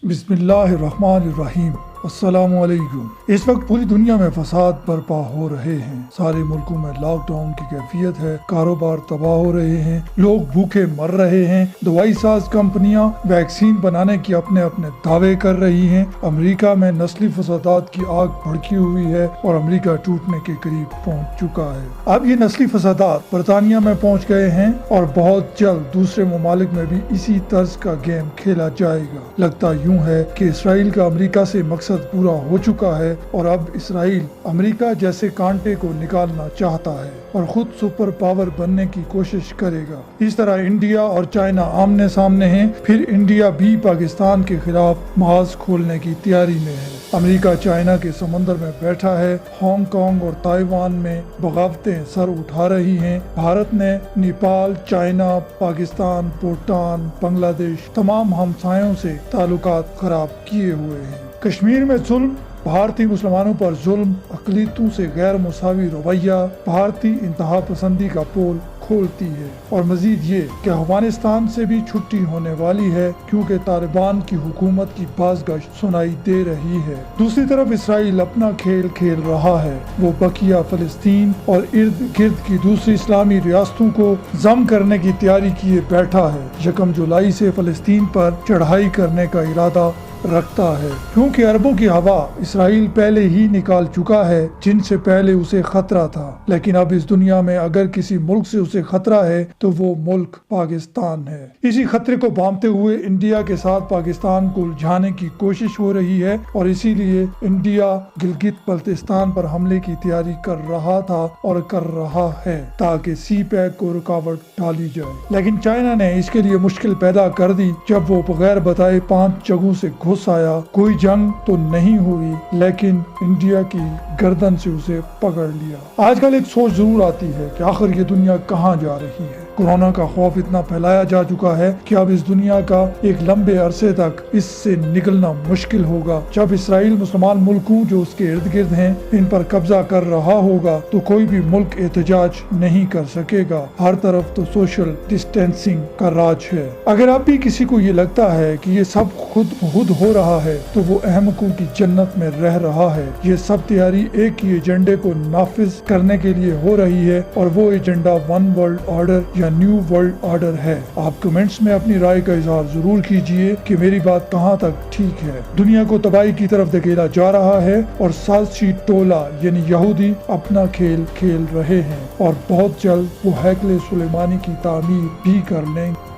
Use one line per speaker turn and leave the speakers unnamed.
بسم اللہ الرحمن الرحیم۔ السلام علیکم۔ اس وقت پوری دنیا میں فساد برپا ہو رہے ہیں، سارے ملکوں میں لاک ڈاؤن کی کیفیت ہے، کاروبار تباہ ہو رہے ہیں، لوگ بھوکے مر رہے ہیں، دوائی ساز کمپنیاں ویکسین بنانے کی اپنے دعوے کر رہی ہیں، امریکہ میں نسلی فسادات کی آگ بھڑکی ہوئی ہے اور امریکہ ٹوٹنے کے قریب پہنچ چکا ہے۔ اب یہ نسلی فسادات برطانیہ میں پہنچ گئے ہیں اور بہت جلد دوسرے ممالک میں بھی اسی طرز کا گیم کھیلا جائے گا۔ لگتا یوں ہے کہ اسرائیل کا امریکہ سے مقصد پورا ہو چکا ہے اور اب اسرائیل امریکہ جیسے کانٹے کو نکالنا چاہتا ہے اور خود سپر پاور بننے کی کوشش کرے گا۔ اس طرح انڈیا اور چائنا آمنے سامنے ہیں، پھر انڈیا بھی پاکستان کے خلاف محاذ کھولنے کی تیاری میں ہے۔ امریکہ چائنا کے سمندر میں بیٹھا ہے، ہانگ کانگ اور تائیوان میں بغاوتیں سر اٹھا رہی ہیں۔ بھارت نے نیپال، چائنا، پاکستان، بھوٹان، بنگلہ دیش تمام ہمسایوں سے تعلقات خراب کیے ہوئے ہیں۔ کشمیر میں ظلم، بھارتی مسلمانوں پر ظلم، اقلیتوں سے غیر مساوی رویہ بھارتی انتہا پسندی کا پول کھولتی ہے۔ اور مزید یہ کہ افغانستان سے بھی چھٹی ہونے والی ہے کیونکہ طالبان کی حکومت کی بازگشت سنائی دے رہی ہے۔ دوسری طرف اسرائیل اپنا کھیل کھیل رہا ہے، وہ بقیہ فلسطین اور ارد گرد کی دوسری اسلامی ریاستوں کو ضم کرنے کی تیاری کیے بیٹھا ہے۔ 1 جولائی سے فلسطین پر چڑھائی کرنے کا ارادہ رکھتا ہے، کیونکہ عربوں کی ہوا اسرائیل پہلے ہی نکال چکا ہے جن سے پہلے اسے خطرہ تھا، لیکن اب اس دنیا میں اگر کسی ملک سے اسے خطرہ ہے تو وہ ملک پاکستان ہے۔ اسی خطرے کو بھانپتے ہوئے انڈیا کے ساتھ پاکستان کو الجھانے کی کوشش ہو رہی ہے اور اسی لیے انڈیا گلگت بلتستان پر حملے کی تیاری کر رہا تھا اور کر رہا ہے تاکہ سی پیک کو رکاوٹ ڈالی جائے، لیکن چائنا نے اس کے لیے مشکل پیدا کر دی جب وہ بغیر بتائے 5 جگہوں سے گھس آیا۔ کوئی جنگ تو نہیں ہوئی لیکن انڈیا کی گردن سے اسے پکڑ لیا۔ آج کل ایک سوچ ضرور آتی ہے کہ آخر یہ دنیا کہاں جا رہی ہے۔ کورونا کا خوف اتنا پھیلایا جا چکا ہے کہ اب اس دنیا کا ایک لمبے عرصے تک اس سے نکلنا مشکل ہوگا۔ جب اسرائیل مسلمان ملکوں جو اس کے ارد گرد ہیں ان پر قبضہ کر رہا ہوگا تو کوئی بھی ملک احتجاج نہیں کر سکے گا۔ ہر طرف تو سوشل ڈسٹینسنگ کا راج ہے۔ اگر اب بھی کسی کو یہ لگتا ہے کہ یہ سب خود ہو رہا ہے تو وہ احمقوں کی جنت میں رہ رہا ہے۔ یہ سب تیاری ایک ہی ایجنڈے کو نافذ کرنے کے لیے ہو رہی ہے اور وہ ایجنڈا ون ورلڈ آرڈر یا نیو ورلڈ آرڈر ہے۔ آپ کمنٹس میں اپنی رائے کا اظہار ضرور کیجئے کہ میری بات کہاں تک ٹھیک ہے۔ دنیا کو تباہی کی طرف دھکیلا جا رہا ہے اور سازشی ٹولہ یعنی یہودی اپنا کھیل کھیل رہے ہیں اور بہت جلد وہ ہیکل سلیمانی کی تعمیر بھی کر لیں گے۔